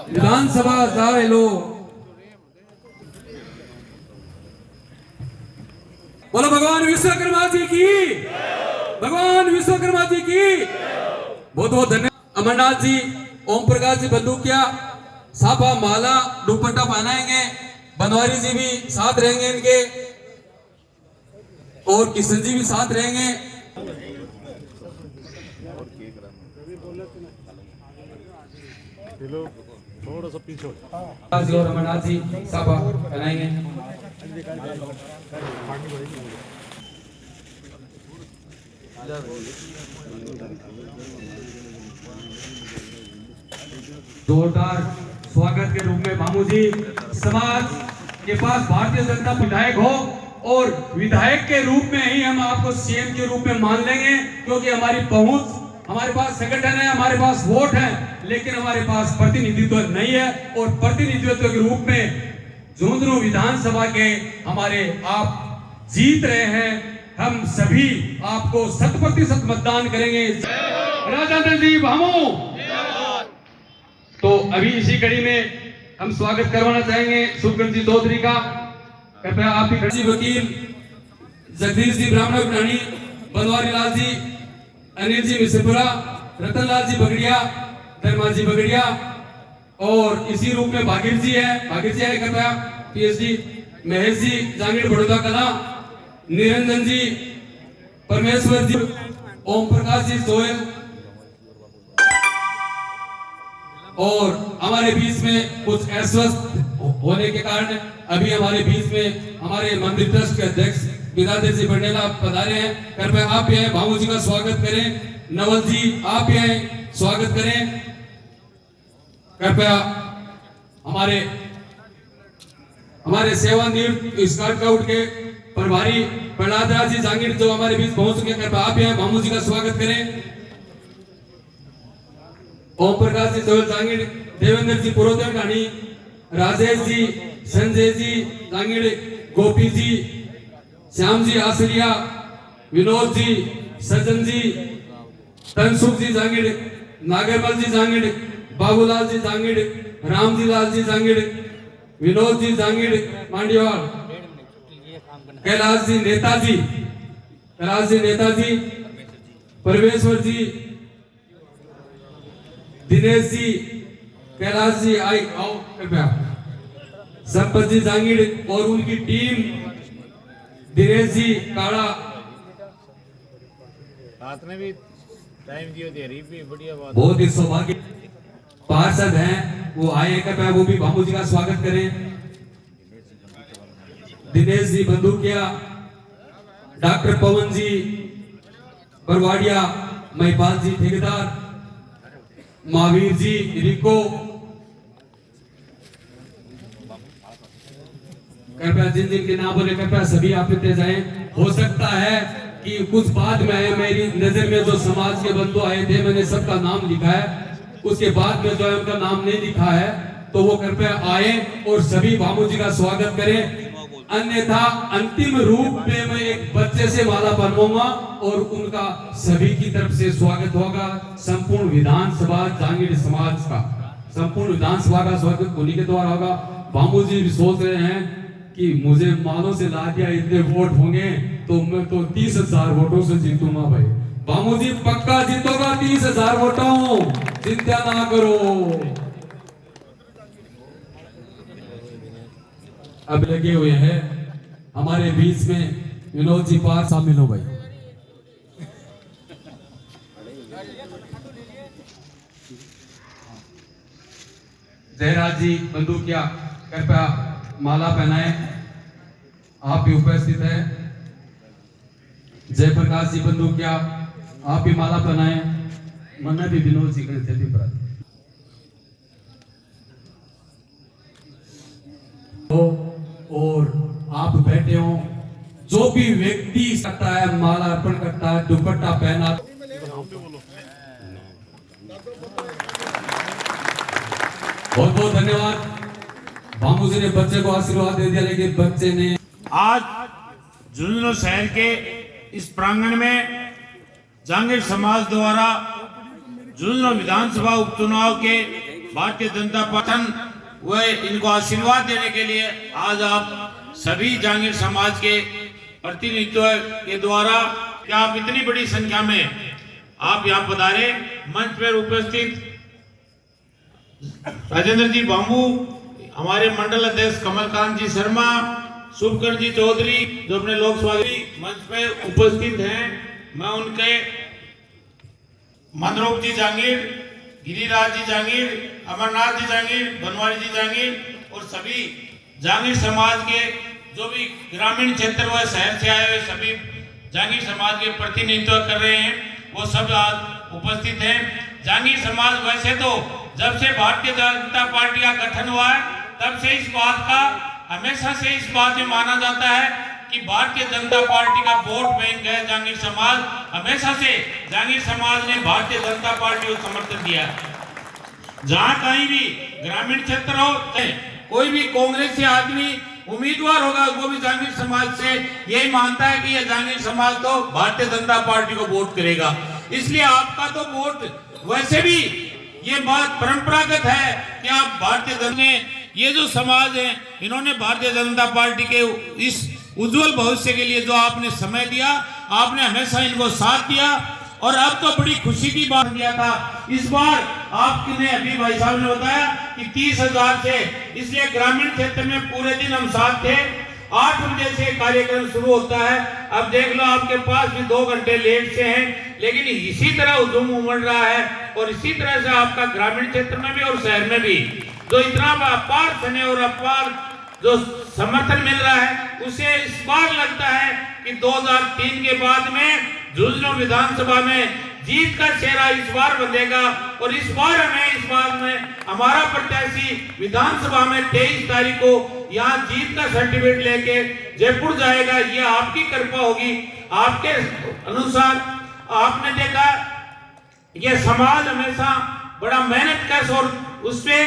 विधानसभा जाए लो। बोलो भगवान विश्वकर्मा जी की, भगवान विश्वकर्मा जी की। बहुत बहुत धन्यवाद। अमरनाथ जी, ओम प्रकाश जी बंदूकिया, साफा माला दुपट्टा पहनाएंगे। बनवारी जी भी साथ रहेंगे इनके, और किशन जी भी साथ रहेंगे। थोड़ा सा पीछे और अमरनाथ जी साफा पहनाएंगे। जोरदार स्वागत के रूप में मामू जी समाज के पास भारतीय जनता विधायक हो, और विधायक के रूप में ही हम आपको सीएम के रूप में मान लेंगे, क्योंकि हमारी पहुंच, हमारे पास संगठन है, हमारे पास वोट है, लेकिन हमारे पास प्रतिनिधित्व नहीं है। और प्रतिनिधित्व के रूप में झुंझुनू विधानसभा के हमारे आप जीत रहे हैं। हम सभी आपको 100% मतदान करेंगे। राजेंद्र जी भामू। तो अभी इसी कड़ी में हम स्वागत करवाना चाहेंगे सुखगंज जी चौधरी का। कृपया आप भी खड़े। वकील जगदीश जी ब्राह्मण प्राणी, बनवारी लाल जी, अनिल जी मिश्रपुरा, रतनलाल जी बगड़िया, धर्मा जी बगड़िया, और इसी रूप में भागीर जी है, भागीर जी है कृपया। पीएचडी महेश जी जांगीर बड़ौदा कला, निरंजन जी, परमेश्वर जी, ओम प्रकाश जी सोयल, और हमारे बीच में कुछ अस्वस्थ होने के कारण अभी हमारे बीच में हमारे मंदिर ट्रस्ट के अध्यक्ष विद्याधर जी बंडेला पधारे हैं। कृपया आप भी आए, भामू जी का स्वागत करें। नवल जी आप भी आए, स्वागत करें। कृपया हमारे सेवानिवृत्त स्काउट गाउट के प्रभारी प्रहलाद राज जी जांगीर जो हमारे बीच पहुंच चुके हैं, कृपया आप भी आए, भामू जी का स्वागत करें। ओम प्रकाश जी सोयल जांगीर, देवेंद्र जी पुरोदय ढाणी, राजेश जी, संजय जी जांगीर, गोपी जी, श्याम जी आसरिया, विनोद जी, सज्जन जी, तनसुख जी जांगीर, नागरमल जी जांगीर, बाबूलाल जी जांगीर, राम जी लाल जी जांगीर, विनोद जी जांगीर मांडीवाल, कैलाश जी नेताजी, परमेश्वर जी, दिनेश जी, कैलाश जी आओ कृपया। संपत जी जांगीर और उनकी टीम, दिनेश जी काड़ा, रात में भी टाइम दियो दे रही भी बढ़िया बात। बहुत ही सौभाग्य पार्षद हैं, वो आए कृपया, वो भी भामू जी का स्वागत करें। दिनेश जी बंदूकिया, डॉक्टर पवन जी बरवाड़िया, महिपाल जी ठेकेदार, महावीर जी रिको, कृपया जिन जिन के नाम बोले कृपया सभी आप जाएं। हो सकता है कि कुछ बाद में आए, मेरी नजर में जो समाज के बंधु आए थे मैंने सबका नाम लिखा है, उसके बाद में जो है उनका नाम नहीं लिखा है, तो वो कृपया आए और सभी भामू जी का स्वागत करें। अन्यथा अंतिम रूप में मैं एक बच्चे से माला बनवाऊंगा और उनका सभी की तरफ से स्वागत होगा। संपूर्ण विधानसभा जांगीर समाज का, संपूर्ण विधानसभा का स्वागत उन्हीं के द्वारा होगा। भामू जी भी सोच रहे हैं कि मुझे मानो से ला दिया, इतने वोट होंगे तो मैं तो 30,000 वोटों से जीतूंगा। भाई भामू जी पक्का जीतोगा 30,000 वोटों, चिंता ना करो। अब लगे हुए हैं हमारे बीच में विनोद जी, पास शामिल हो भाई। जयराज जी बंदूकिया, कृपया माला पहनाएं, आप भी उपस्थित हैं। जयप्रकाश जी बंदूकिया, आप भी माला पहनाएं। मन्ना भी विनोद जी के और आप बैठे हो, जो भी व्यक्ति सकता है माला अर्पण करता है, दुपट्टा पहना। बहुत बहुत धन्यवाद। भामू जी ने बच्चे को आशीर्वाद दे दिया, लेकिन बच्चे ने आज झुंझुनू शहर के इस प्रांगण में जांगीर समाज द्वारा झुंझुनू विधानसभा उपचुनाव के भारतीय जनता पार्टी व इनको आशीर्वाद देने के लिए आज आप सभी जहांगीर समाज के प्रतिनिधित्व के द्वारा क्या आप इतनी बड़ी संख्या में आप यहाँ पधारे। मंच पर उपस्थित राजेंद्र जी बांबू, हमारे मंडल अध्यक्ष कमलकांत जी शर्मा, शुभकर्ण जी चौधरी जो अपने लोकसभा मंच पे उपस्थित हैं, मैं उनके मनरूप जी जहांगीर, गिरिराज जी जहांगीर, अमरनाथ जी जहांगीर, बनवारी जी जहांगीर और सभी जहांगीर समाज के जो भी ग्रामीण क्षेत्र व शहर से आए हुए सभी जहांगीर समाज के प्रतिनिधित्व कर रहे हैं, वो सब आज उपस्थित हैं। जहांगीर समाज वैसे तो जब से भारतीय जनता पार्टी का गठन हुआ है तब से इस बात का हमेशा से इस बात में माना जाता है कि भारतीय जनता पार्टी का वोट बैंक है जहांगीर समाज। हमेशा से जहांगीर समाज ने भारतीय जनता पार्टी को समर्थन दिया। जहां कहीं भी ग्रामीण क्षेत्र हो, कोई भी कांग्रेस से आदमी उम्मीदवार होगा वो भी जहांगीर समाज से यही मानता है कि यह जहांगीर समाज तो भारतीय जनता पार्टी को वोट करेगा। इसलिए आपका तो वोट वैसे भी ये बात परंपरागत है कि आप भारतीय जनता, ये जो समाज है इन्होंने भारतीय जनता पार्टी के इस उज्जवल भविष्य के लिए जो आपने समय दिया, आपने हमेशा इनको साथ दिया और अब तो बड़ी खुशी की बात दिया था। इस बार आपने अभी भाई साहब ने बताया कि 30,000 से, इसलिए ग्रामीण क्षेत्र में पूरे दिन हम साथ थे। 8 बजे से कार्यक्रम शुरू होता है। अब देख लो आपके पास भी 2 घंटे लेट से हैं, लेकिन इसी तरह हुजूम उमड़ रहा है और इसी तरह से आपका ग्रामीण क्षेत्र में भी और शहर में भी जो इतना अपार स्नेह और अपार जो समर्थन मिल रहा है, उसे इस बार लगता है कि 2003 के बाद में झुंझुनू विधानसभा में जीत का चेहरा इस बार बंधेगा और इस बार हमें इस बार में हमारा प्रत्याशी विधानसभा में 23 तारीख को यहाँ जीत का सर्टिफिकेट लेके जयपुर जाएगा। ये आपकी कृपा होगी। आपके अनुसार आपने देखा ये समाज हमेशा बड़ा मेहनत कश और उसपे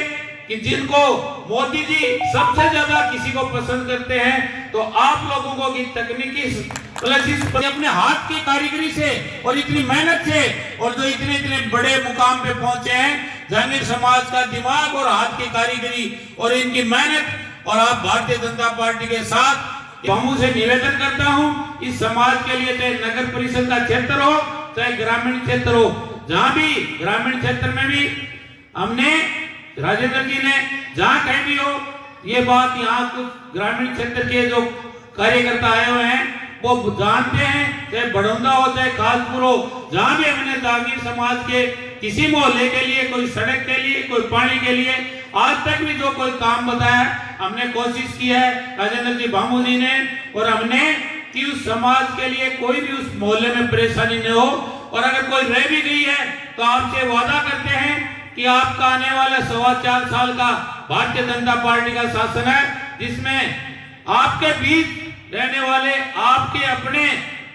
कि जिनको मोदी जी सबसे ज्यादा किसी को पसंद करते हैं तो आप लोगों को की तकनीकी प्लस अपने हाथ की कारीगरी से और इतनी मेहनत से और जो इतने इतने बड़े मुकाम पे पहुंचे हैं, जहांगीर समाज का दिमाग और हाथ की कारीगरी और इनकी मेहनत और आप भारतीय जनता पार्टी के साथ बांबू से निवेदन करता हूं, इस समाज के लिए चाहे नगर परिषद का क्षेत्र हो चाहे ग्रामीण क्षेत्र हो, जहां भी ग्रामीण क्षेत्र में भी हमने राजेंद्र जी ने जहां कहीं भी हो ये बात, यहाँ कुछ ग्रामीण क्षेत्र के जो कार्यकर्ता आए हुए हैं वो जानते हैं, चाहे बड़ौदा हो चाहे खासपुर हो, जहां भी हमने जहांगीर समाज के किसी मोहल्ले के लिए, कोई सड़क के लिए, कोई पानी के लिए आज तक भी जो कोई काम बताया हमने कोशिश की है राजेंद्र जी बांबू जी ने, और हमने कि उस समाज के लिए कोई भी उस मोहल्ले में परेशानी न हो। और अगर कोई रह भी गई है तो आपसे वादा करते हैं कि आपका आने वाला 4.25 साल का भारतीय जनता पार्टी का शासन है, जिसमें आपके बीच रहने वाले आपके अपने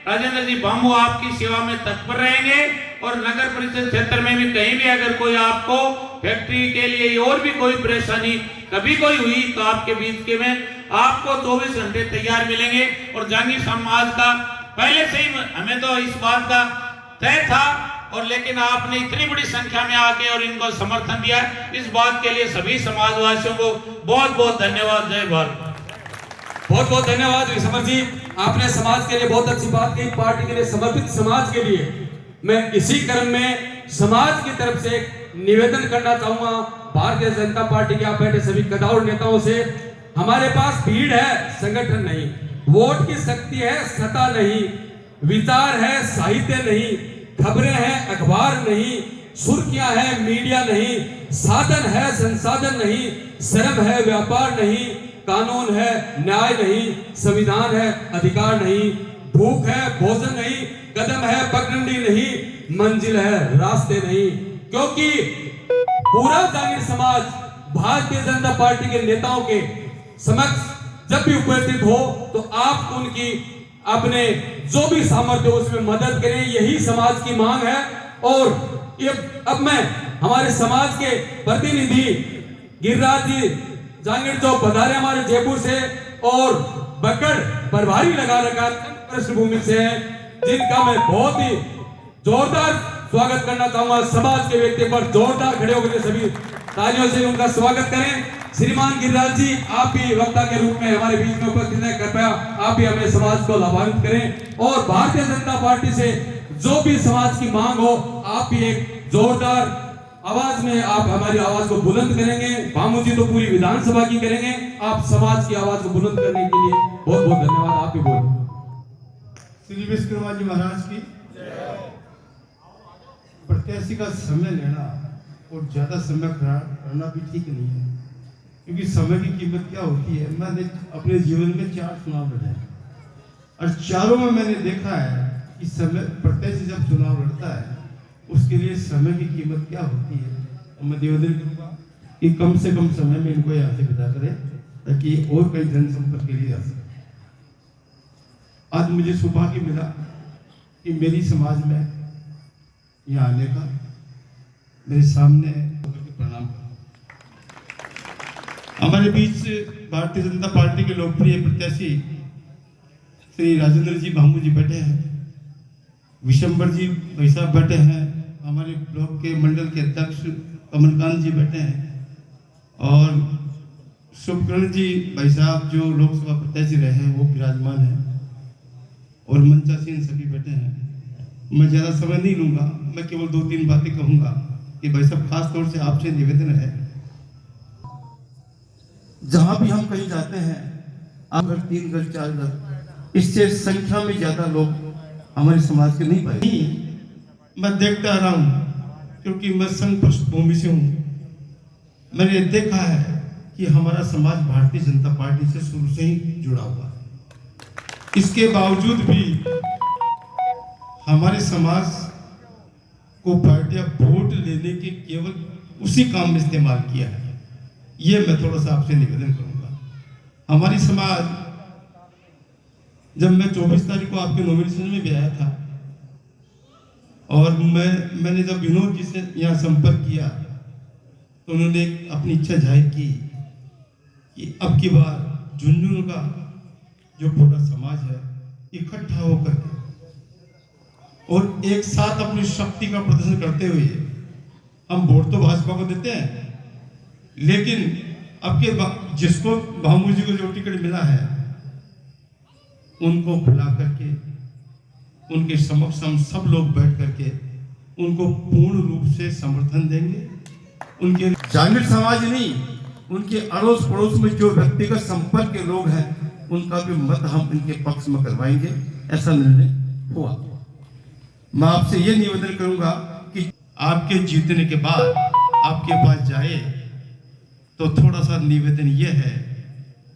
राजेंद्र जी बांबू आपकी सेवा में तत्पर रहेंगे और नगर परिषद क्षेत्र में भी कहीं भी अगर कोई आपको फैक्ट्री के लिए और भी कोई परेशानी कभी कोई हुई तो आपके बीच के में आपको 24 घंटे तैयार मिलेंगे। और जहांगीर समाज का पहले से ही हमें तो इस बात का तय था और लेकिन आपने इतनी बड़ी संख्या में आके और इनको समर्थन दिया, इस बात के लिए सभी समाजवासियों को बहुत बहुत धन्यवाद। जय भारत। बहुत बहुत धन्यवाद विश्वमर जी, आपने समाज के लिए बहुत अच्छी बात कही, पार्टी के लिए समर्पित समाज के लिए। मैं इसी क्रम में समाज की तरफ से निवेदन करना चाहूंगा भारतीय जनता पार्टी के आप बैठे सभी कदावर नेताओं से, हमारे पास भीड़ है संगठन नहीं, वोट की शक्ति है सत्ता नहीं, विचार है साहित्य नहीं, खबरें हैं अखबार नहीं, सुर्खियां है मीडिया नहीं, साधन है संसाधन नहीं, श्रम है व्यापार नहीं, कानून है न्याय नहीं, संविधान है अधिकार नहीं, भूख है भोजन नहीं, कदम है पगडंडी नहीं, मंजिल है रास्ते नहीं। क्योंकि पूरा जहांगीर समाज भारतीय जनता पार्टी के नेताओं के समक्ष जब भी उपस्थित हो तो आप उनकी अपने जो भी सामर्थ्य उसमें मदद करें, यही समाज की मांग है। और ये अब मैं हमारे समाज के प्रतिनिधि गिरिराज जी जहांगीर जो पधारे हमारे जयपुर से और बकड़ प्रभारी लगा रखा पृष्ठभूमि से हैं, जिनका मैं बहुत ही जोरदार स्वागत करना चाहूंगा। समाज के व्यक्ति पर जोरदार खड़े होकर सभी तालियों से उनका स्वागत करें। श्रीमान गिरिराज जी, आप भी वक्ता के रूप में हमारे बीच में उपस्थित हैं, कृपया आप भी हमें समाज को लाभान्वित करें और भारतीय जनता पार्टी से जो भी समाज की मांग हो आप भी एक जोरदार आवाज में आप हमारी आवाज को बुलंद करेंगे। भामू जी तो पूरी विधानसभा की करेंगे, आप समाज की आवाज को बुलंद करने के लिए बहुत बहुत धन्यवाद। आप भी बोलें। श्री विश्वकर्मा जी महाराज की प्रत्याशी का समय लेना और ज्यादा समय करना भी ठीक नहीं है, क्योंकि समय की कीमत क्या होती है। मैंने अपने जीवन में 4 चुनाव लड़े हैं और चारों में मैंने देखा है कि समय प्रत्याशी जब चुनाव लड़ता है उसके लिए समय की कीमत क्या होती है। तो मैं निवेदन करूंगा कि कम से कम समय में इनको यहाँ से विदा करें ताकि और कई जनसंपर्क के लिए आ सके। आज मुझे सौभाग्य मिला कि मेरी समाज में यहाँ आने का, मेरे सामने प्रणाम। हमारे बीच भारतीय जनता पार्टी के लोकप्रिय प्रत्याशी श्री राजेंद्र जी भामू जी बैठे हैं, विशंबर जी भाई साहब बैठे हैं, हमारे ब्लॉक के मंडल के अध्यक्ष कमलकांत जी बैठे हैं और शुभकरण जी भाई साहब जो लोकसभा प्रत्याशी रहे हैं वो विराजमान हैं और मंचासीन सभी बैठे हैं। मैं ज़्यादा समय नहीं लूँगा, मैं केवल 2-3 बातें कहूँगा कि भाई साहब खास तौर से आपसे निवेदन है, जहाँ भी हम कहीं जाते हैं आप अगर 3 घर 4 घर इससे संख्या में ज़्यादा लोग हमारे समाज के नहीं पाए। मैं देखता आ रहा हूँ क्योंकि मैं संघ पृष्ठभूमि से हूँ। मैंने देखा है कि हमारा समाज भारतीय जनता पार्टी से शुरू से ही जुड़ा हुआ है। इसके बावजूद भी हमारे समाज को पार्टियां वोट लेने के केवल उसी काम में इस्तेमाल किया है। ये मैं थोड़ा सा आपसे निवेदन करूंगा। हमारी समाज, जब मैं 24 तारीख को आपके नॉमिनेशन में भी आया था और मैंने जब विनोद जी से यहाँ संपर्क किया तो उन्होंने अपनी इच्छा जाहिर की कि अब की बार झुंझुनू का जो पूरा समाज है इकट्ठा होकर और एक साथ अपनी शक्ति का प्रदर्शन करते हुए हम वोट तो भाजपा को देते हैं, लेकिन अब के जिसको भामू जी को जो टिकट मिला है उनको बुला करके उनके समक्ष हम सब लोग बैठ करके उनको पूर्ण रूप से समर्थन देंगे। उनके जांगीर समाज नहीं, उनके अड़ोस पड़ोस में जो व्यक्तिगत संपर्क के लोग हैं उनका भी मत हम इनके पक्ष में करवाएंगे। ऐसा निर्णय हुआ। मैं आपसे ये निवेदन करूंगा कि आपके जीतने के बाद आपके पास जाए तो थोड़ा सा निवेदन ये है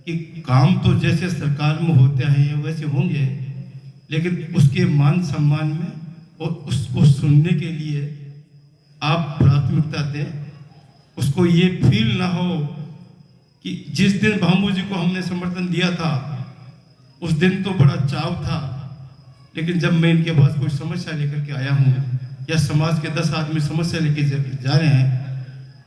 कि काम तो जैसे सरकार में होते हैं वैसे होंगे, लेकिन उसके मान सम्मान में और उसको सुनने के लिए आप प्राथमिकता दें। उसको ये फील ना हो कि जिस दिन भामू जी को हमने समर्थन दिया था उस दिन तो बड़ा चाव था, लेकिन जब मैं इनके पास कोई समस्या लेकर के आया हूँ या समाज के 10 आदमी समस्या लेकर जा रहे हैं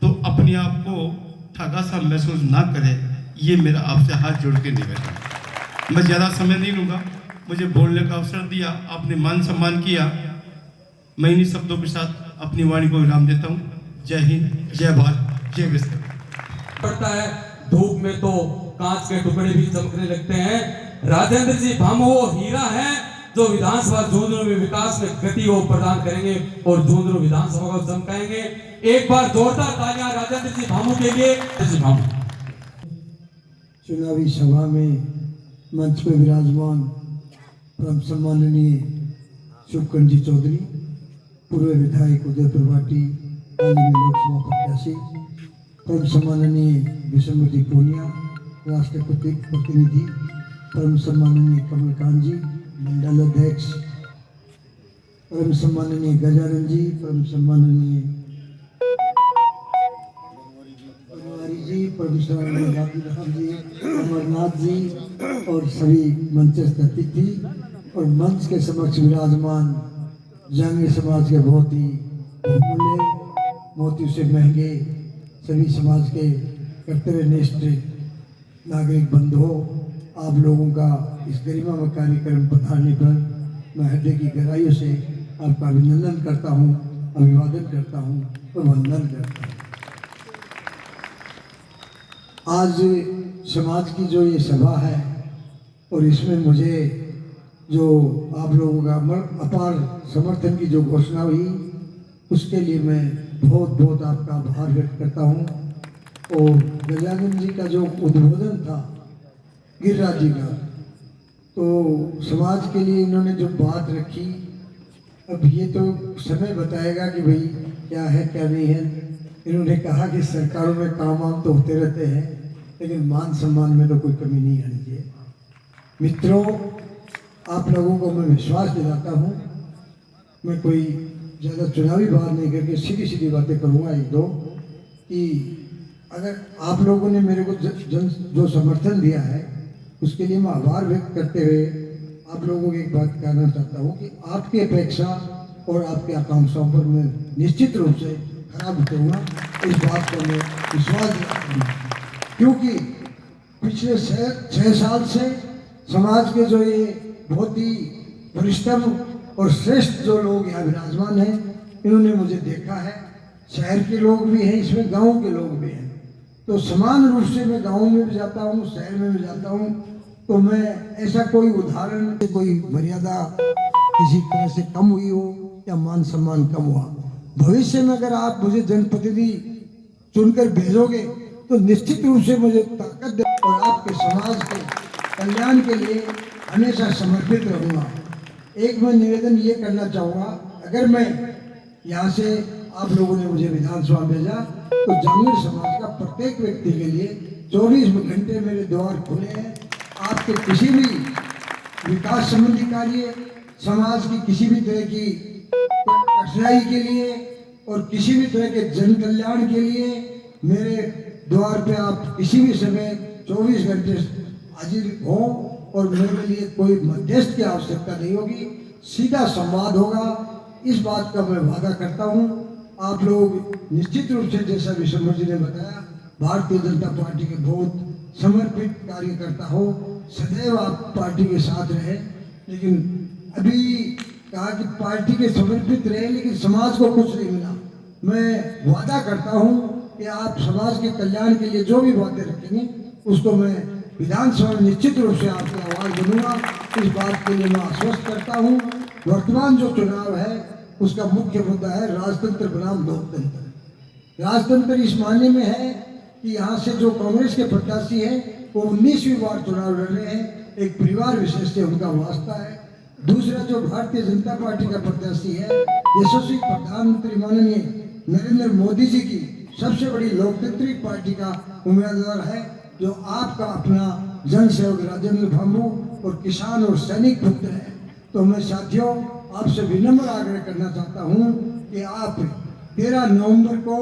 तो अपने आप को ठगा सा महसूस ना करें। ये मेरा आपसे हाथ जोड़ के निवेदन है। मैं ज़्यादा समय नहीं लूँगा, मुझे बोलने का अवसर दिया, आपने मान सम्मान किया। मैं इन्हीं शब्दों के साथ अपनी वाणी को विराम देता हूँ। जय हिंद, जय भारत, जय विश्व। पड़ता है धूप में तो कांच के टुकड़े भी चमकने लगते हैं। राजेंद्र जी भामू वो हीरा है जो विधानसभा झुंझुनू में विकास में गति को प्रदान करेंगे और झुंझुनू विधानसभा को चमकाएंगे। एक बार जोरदार तालियां राजेंद्र जी भामू के लिए। जी भामू। चुनावी सभा में मंच पर विराजमान परम सम्माननीय शुभकरण जी चौधरी, पूर्व विधायक उदयपुर वाटी, लोकसभा प्रत्याशी, परम सम्माननीय विशंबर जी पूनिया, राष्ट्रपति प्रतिनिधि, परम सम्माननीय कमलकांत जी, मंडल अध्यक्ष, परम सम्माननीय गजानन जी, परम सम्माननीय बनवारी जी, परम सम्माननीय गांधी जी, अमरनाथ जी और सभी मंचस्थ अतिथि और मंच के समक्ष विराजमान जांगीर समाज के बहुत ही बहुमूल्य, मोती से महंगे सभी समाज के कर्तव्यनिष्ठ नागरिक बंधुओं, आप लोगों का इस गरिमा में कार्यक्रम पधारने पर मैं हृदय की गहराइयों से आपका अभिनंदन करता हूँ, अभिवादन करता हूँ और वंदन करता हूँ। आज समाज की जो ये सभा है और इसमें मुझे जो आप लोगों का अपार समर्थन की जो घोषणा हुई उसके लिए मैं बहुत बहुत आपका आभार व्यक्त करता हूँ। और गजानन जी का जो उद्बोधन था गिरिराज जी का, तो समाज के लिए इन्होंने जो बात रखी, अब ये तो समय बताएगा कि भाई क्या है क्या नहीं है। इन्होंने कहा कि सरकारों में काम वाम तो होते रहते हैं लेकिन मान सम्मान में तो कोई कमी नहीं आनी चाहिए। मित्रों, आप लोगों को मैं विश्वास दिलाता हूँ, मैं कोई ज़्यादा चुनावी बात नहीं करके सीधी सीधी बातें करूँगा एक दो, कि अगर आप लोगों ने मेरे को जो समर्थन दिया है उसके लिए मैं आभार व्यक्त करते हुए आप लोगों को एक बात कहना चाहता हूँ कि आपकी अपेक्षा और आपकी आकांक्षाओं पर मैं निश्चित रूप से खरा उतरूँगा, इस बात को मैं विश्वास दिलाता हूँ। क्योंकि पिछले 6 साल से समाज के जो ये बहुत ही वरिष्ठतम और श्रेष्ठ जो लोग यहाँ विराजमान हैं, इन्होंने मुझे देखा है। शहर के लोग भी हैं, इसमें गांव के लोग भी हैं, तो समान रूप से मैं गांव में भी जाता हूँ, शहर में भी जाता हूँ, तो मैं ऐसा कोई उदाहरण, कोई मर्यादा किसी तरह से कम हुई हो या मान सम्मान कम हुआ। भविष्य में अगर आप मुझे जनप्रतिनिधि चुनकर भेजोगे तो निश्चित रूप से मुझे ताकत दे और आपके समाज के कल्याण के लिए हमेशा समर्पित रहूँगा। एक मैं निवेदन ये करना चाहूँगा, अगर मैं यहाँ से आप लोगों ने मुझे विधानसभा भेजा तो जांगीर समाज का प्रत्येक व्यक्ति के लिए 24 घंटे मेरे द्वार खुले हैं। आपके किसी भी विकास संबंधी कार्य, समाज की किसी भी तरह की कठिनाई के लिए और किसी भी तरह के जन कल्याण के लिए मेरे द्वार पे आप किसी भी समय 24 घंटे हाजिर हो और मेरे लिए कोई मध्यस्थ की आवश्यकता नहीं होगी, सीधा संवाद होगा। इस बात का मैं वादा करता हूँ। आप लोग निश्चित रूप से, जैसा विश्वम्भर जी ने बताया, भारतीय जनता पार्टी के बहुत समर्पित कार्यकर्ता हो, सदैव आप पार्टी के साथ रहे। लेकिन अभी कहा कि पार्टी के समर्पित रहे लेकिन समाज को कुछ नहीं मिला। मैं वादा करता हूँ कि आप समाज के कल्याण के लिए जो भी बातें रखेंगे उसको मैं विधानसभा में निश्चित रूप से आपकी आवाज़ बनूंगा। इस बात के लिए मैं आश्वस्त करता हूँ। वर्तमान जो चुनाव है उसका मुख्य मुद्दा है राजतंत्र बनाम लोकतंत्र। राजतंत्र इस मायने में है कि यहाँ से जो कांग्रेस के प्रत्याशी हैं वो 19वीं बार चुनाव लड़ रहे हैं, एक परिवार विशेष से उनका वास्ता है। दूसरा जो भारतीय जनता पार्टी का प्रत्याशी है, यशस्वी प्रधानमंत्री माननीय नरेंद्र मोदी जी की सबसे बड़ी लोकतांत्रिक पार्टी का उम्मीदवार है, जो आपका अपना जन सेवक राजेंद्र भामू और किसान और सैनिक पुत्र है। तो मैं साथियों आपसे विनम्र आग्रह करना चाहता हूँ कि आप 13 नवंबर को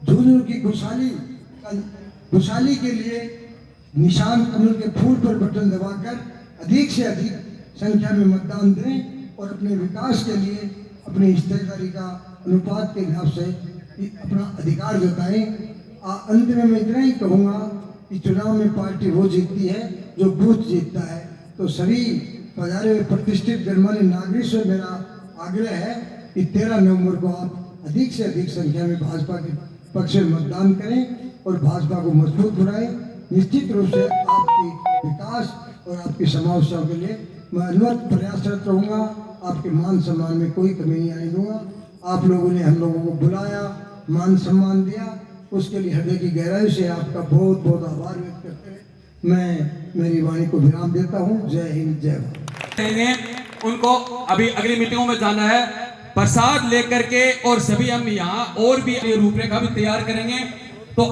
झुंझुनू की खुशहाली के लिए निशान कमल के फूल पर बटन दबाकर अधिक से अधिक संख्या में मतदान दें और अपने विकास के लिए अपनी हिस्सेदारी का अनुपात के हिसाब से अपना अधिकार जताएं। अंत में मैं इतना ही कहूँगा कि चुनाव में पार्टी वो जीतती है जो बूथ जीतता है। तो सभी पधारे हुए प्रतिष्ठित गणमान्य नागरिक से मेरा आग्रह है कि 13 नवंबर को आप अधिक से अधिक संख्या में भाजपा के पक्ष में मतदान करें और भाजपा को मजबूत बनाएं। निश्चित रूप से आपकी विकास और आपकी समस्याओं के लिए मैं अनवरत प्रयासरत रहूँगा। आपके मान सम्मान में कोई कमी नहीं आने दूंगा। आप लोगों ने हम लोगों को बुलाया, मान सम्मान दिया, उसके लिए हृदय की गहराई से आपका बहुत बहुत आभार व्यक्त करते हुए मैं मेरी वाणी को विराम देता हूँ। जय हिंद, जय भारत। उनको अभी अगली मीटिंगों में जाना है प्रसाद लेकर के, और सभी हम यहाँ और भी रूपरेखा भी तैयार करेंगे। तो